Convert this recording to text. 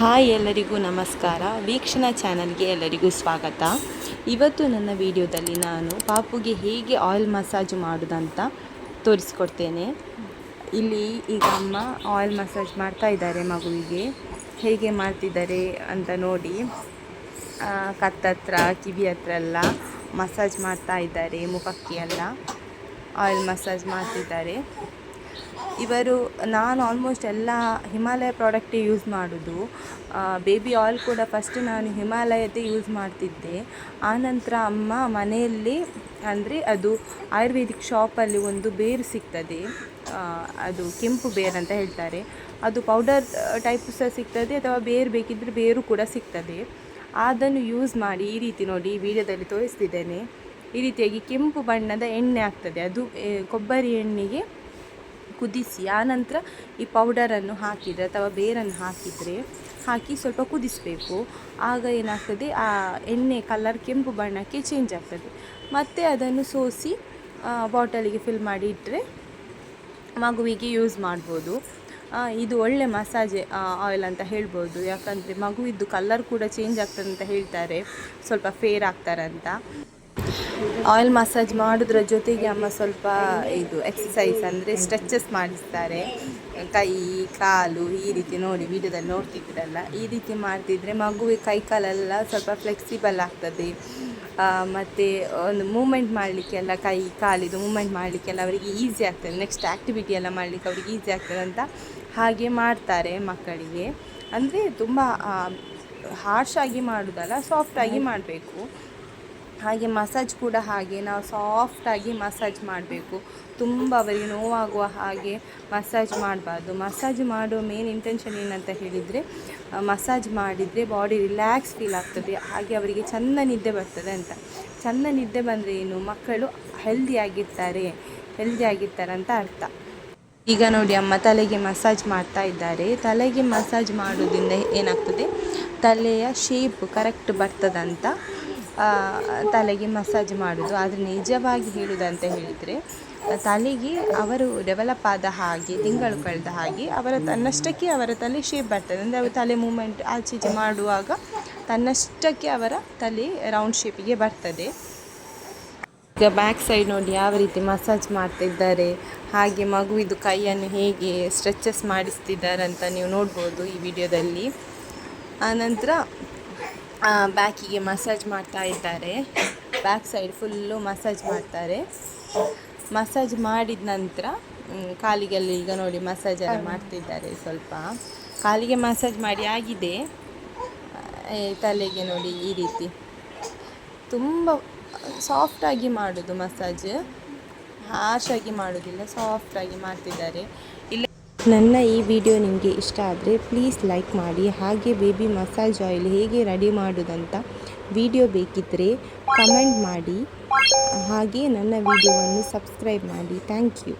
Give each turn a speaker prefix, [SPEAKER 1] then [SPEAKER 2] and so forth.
[SPEAKER 1] Hi, ಎಲ್ಲರಿಗೂ ನಮಸ್ಕಾರ. ವೀಕ್ಷಣಾ ಚಾನಲ್ಗೆ ಎಲ್ಲರಿಗೂ ಸ್ವಾಗತ. ಇವತ್ತು ನನ್ನ ವಿಡಿಯೋದಲ್ಲಿ ನಾನು ಪಾಪುಗೆ ಹೇಗೆ ಆಯಿಲ್ ಮಸಾಜ್ ಮಾಡೋದಂತ ತೋರಿಸ್ಕೊಡ್ತೇನೆ. ಇಲ್ಲಿ ಈಗ ಅಮ್ಮ ಆಯಿಲ್ ಮಸಾಜ್ ಮಾಡ್ತಾ ಇದ್ದಾರೆ ಮಗುವಿಗೆ. ಹೇಗೆ ಮಾಡ್ತಿದ್ದಾರೆ ಅಂತ ನೋಡಿ. ಕತ್ತತ್ರ ಕಿವಿ ಹತ್ರ ಎಲ್ಲ ಮಸಾಜ್ ಮಾಡ್ತಾ ಇದ್ದಾರೆ. ಮುಖಕ್ಕೆ ಎಲ್ಲ ಆಯಿಲ್ ಮಸಾಜ್ ಮಾಡ್ತಿದ್ದಾರೆ ನಾನು ಆಲ್ಮೋಸ್ಟ್ ಎಲ್ಲ ಹಿಮಾಲಯ ಪ್ರಾಡಕ್ಟೇ ಯೂಸ್ ಮಾಡೋದು. ಬೇಬಿ ಆಯಿಲ್ ಕೂಡ ಫಸ್ಟ್ ನಾನು ಹಿಮಾಲಯದ್ದೇ ಯೂಸ್ ಮಾಡ್ತಿದ್ದೆ. ಆನಂತರ ಅಮ್ಮ ಮನೆಯಲ್ಲಿ ಅಂದರೆ ಅದು ಆಯುರ್ವೇದಿಕ್ ಶಾಪಲ್ಲಿ ಒಂದು ಬೇರು ಸಿಗ್ತದೆ, ಅದು ಕೆಂಪು ಬೇರು ಅಂತ ಹೇಳ್ತಾರೆ. ಅದು ಪೌಡರ್ ಟೈಪ್ ಸಹ ಸಿಗ್ತದೆ, ಅಥವಾ ಬೇರು ಬೇಕಿದ್ದರೆ ಬೇರು ಕೂಡ ಸಿಗ್ತದೆ. ಅದನ್ನು ಯೂಸ್ ಮಾಡಿ ಈ ರೀತಿ ನೋಡಿ, ವಿಡಿಯೋದಲ್ಲಿ ತೋರಿಸ್ತಿದ್ದೇನೆ. ಈ ರೀತಿಯಾಗಿ ಕೆಂಪು ಬಣ್ಣದ ಎಣ್ಣೆ ಆಗ್ತದೆ. ಅದು ಕೊಬ್ಬರಿ ಎಣ್ಣೆಗೆ ಕುದಿಸಿ ಆನಂತರ ಈ ಪೌಡರನ್ನು ಹಾಕಿದರೆ ಅಥವಾ ಬೇರನ್ನು ಹಾಕಿ ಸ್ವಲ್ಪ ಕುದಿಸಬೇಕು. ಆಗ ಏನಾಗ್ತದೆ, ಆ ಎಣ್ಣೆ ಕಲರ್ ಕೆಂಪು ಬಣ್ಣಕ್ಕೆ ಚೇಂಜ್ ಆಗ್ತದೆ. ಮತ್ತು ಅದನ್ನು ಸೋಸಿ ಬಾಟಲಿಗೆ ಫಿಲ್ ಮಾಡಿ ಇಟ್ಟರೆ ಮಗುವಿಗೆ ಯೂಸ್ ಮಾಡ್ಬೋದು. ಇದು ಒಳ್ಳೆ ಮಸಾಜ್ ಆಯಿಲ್ ಅಂತ ಹೇಳ್ಬೋದು. ಯಾಕಂದರೆ ಮಗುವಿದ್ದು ಕಲರ್ ಕೂಡ ಚೇಂಜ್ ಆಗ್ತದೆ ಅಂತ ಹೇಳ್ತಾರೆ, ಸ್ವಲ್ಪ ಫೇರ್ ಆಗ್ತಾರಂತ. ಆಯಿಲ್ ಮಸಾಜ್ ಮಾಡೋದ್ರ ಜೊತೆಗೆ ಅಮ್ಮ ಸ್ವಲ್ಪ ಇದು ಎಕ್ಸಸೈಸ್ ಅಂದರೆ ಸ್ಟ್ರೆಚಸ್ ಮಾಡಿಸ್ತಾರೆ. ಕೈ ಕಾಲು ಈ ರೀತಿ ನೋಡಿ, ವಿಡಿಯೋದಲ್ಲಿ ನೋಡ್ತಿದ್ದೀರಲ್ಲ, ಈ ರೀತಿ ಮಾಡ್ತಿದ್ರೆ ಮಗುವಿಗೆ ಕೈ ಕಾಲೆಲ್ಲ ಸ್ವಲ್ಪ ಫ್ಲೆಕ್ಸಿಬಲ್ ಆಗ್ತದೆ. ಮತ್ತು ಒಂದು ಮೂಮೆಂಟ್ ಮಾಡಲಿಕ್ಕೆಲ್ಲ, ಕೈ ಕಾಲಿದು ಮೂಮೆಂಟ್ ಮಾಡಲಿಕ್ಕೆಲ್ಲ ಅವರಿಗೆ ಈಸಿ ಆಗ್ತದೆ. ನೆಕ್ಸ್ಟ್ ಆ್ಯಕ್ಟಿವಿಟಿ ಎಲ್ಲ ಮಾಡಲಿಕ್ಕೆ ಅವ್ರಿಗೆ ಈಸಿ ಆಗ್ತದೆ ಅಂತ ಹಾಗೆ ಮಾಡ್ತಾರೆ ಮಕ್ಕಳಿಗೆ. ಅಂದರೆ ತುಂಬ ಹಾರ್ಷಾಗಿ ಮಾಡೋದಲ್ಲ, ಸಾಫ್ಟಾಗಿ ಮಾಡಬೇಕು. ಹಾಗೆ ಮಸಾಜ್ ಕೂಡ ಹಾಗೆ ನಾವು ಸಾಫ್ಟಾಗಿ ಮಸಾಜ್ ಮಾಡಬೇಕು. ತುಂಬ ಅವರಿಗೆ ನೋವಾಗುವ ಹಾಗೆ ಮಸಾಜ್ ಮಾಡಬಾರ್ದು. ಮಸಾಜ್ ಮಾಡುವ ಮೇನ್ ಇಂಟೆನ್ಷನ್ ಏನಂತ ಹೇಳಿದರೆ, ಮಸಾಜ್ ಮಾಡಿದರೆ ಬಾಡಿ ರಿಲ್ಯಾಕ್ಸ್ ಫೀಲ್ ಆಗ್ತದೆ, ಹಾಗೆ ಅವರಿಗೆ ಚೆಂದ ನಿದ್ದೆ ಬರ್ತದೆ ಅಂತ. ಚೆಂದ ನಿದ್ದೆ ಬಂದರೆ ಏನು, ಮಕ್ಕಳು ಹೆಲ್ದಿಯಾಗಿರ್ತಾರೆ ಅಂತ ಅರ್ಥ. ಈಗ ನೋಡಿ, ಅಮ್ಮ ತಲೆಗೆ ಮಸಾಜ್ ಮಾಡ್ತಾ ಇದ್ದಾರೆ. ತಲೆಗೆ ಮಸಾಜ್ ಮಾಡೋದ್ರಿಂದ ಏನಾಗ್ತದೆ, ತಲೆಯ ಶೇಪ್ ಕರೆಕ್ಟ್ ಬರ್ತದಂತ ತಲೆಗೆ ಮಸಾಜ್ ಮಾಡೋದು. ಆದರೆ ನಿಜವಾಗಿ ಹೇಳೋದಂತ ಹೇಳಿದರೆ, ತಲೆಗೆ ಅವರು ಡೆವಲಪ್ ಆದ ಹಾಗೆ, ತಿಂಗಳು ಕಳೆದ ಹಾಗೆ ತನ್ನಷ್ಟಕ್ಕೆ ಅವರ ತಲೆ ಶೇಪ್ ಬರ್ತದೆ. ಅಂದರೆ ಅವರು ತಲೆ ಮೂಮೆಂಟ್ ಆಚೀಚೆ ಮಾಡುವಾಗ ತನ್ನಷ್ಟಕ್ಕೆ ಅವರ ತಲೆ ರೌಂಡ್ ಶೇಪಿಗೆ ಬರ್ತದೆ. ಈಗ ಬ್ಯಾಕ್ ಸೈಡ್ ನೋಡಿ ಯಾವ ರೀತಿ ಮಸಾಜ್ ಮಾಡ್ತಿದ್ದಾರೆ, ಹಾಗೆ ಮಗುವಿದು ಕೈಯನ್ನು ಹೇಗೆ ಸ್ಟ್ರೆಚಸ್ ಮಾಡಿಸ್ತಿದ್ದಾರೆ ಅಂತ ನೀವು ನೋಡ್ಬೋದು ಈ ವಿಡಿಯೋದಲ್ಲಿ. ಆನಂತರ ಬ್ಯಾಕಿಗೆ ಮಸಾಜ್ ಮಾಡ್ತಾ ಇದ್ದಾರೆ. ಬ್ಯಾಕ್ ಸೈಡ್ ಫುಲ್ಲು ಮಸಾಜ್ ಮಾಡ್ತಾರೆ. ಮಸಾಜ್ ಮಾಡಿದ ನಂತರ ಕಾಲಿಗೆಲ್ಲ ಈಗ ನೋಡಿ ಮಸಾಜ್ ಎಲ್ಲ ಮಾಡ್ತಿದ್ದಾರೆ. ಸ್ವಲ್ಪ ಕಾಲಿಗೆ ಮಸಾಜ್ ಮಾಡಿ ಆಗಿದೆ. ತಲೆಗೆ ನೋಡಿ ಈ ರೀತಿ ತುಂಬ ಸಾಫ್ಟಾಗಿ ಮಾಡೋದು ಮಸಾಜ್, ಹಾರ್ಷಾಗಿ ಮಾಡೋದಿಲ್ಲ, ಸಾಫ್ಟಾಗಿ ಮಾಡ್ತಿದ್ದಾರೆ. ನನ್ನ ಈ ವಿಡಿಯೋ ನಿಮಗೆ ಇಷ್ಟ ಆದರೆ ಪ್ಲೀಸ್ ಲೈಕ್ ಮಾಡಿ. ಹಾಗೆ ಬೇಬಿ ಮಸಾಜ್ ಆಯಿಲ್ ಹೇಗೆ ರೆಡಿ ಮಾಡೋದಂತ ವಿಡಿಯೋ ಬೇಕಿದ್ದರೆ ಕಮೆಂಟ್ ಮಾಡಿ. ಹಾಗೆ ನನ್ನ ವಿಡಿಯೋವನ್ನು ಸಬ್ಸ್ಕ್ರೈಬ್ ಮಾಡಿ. Thank you.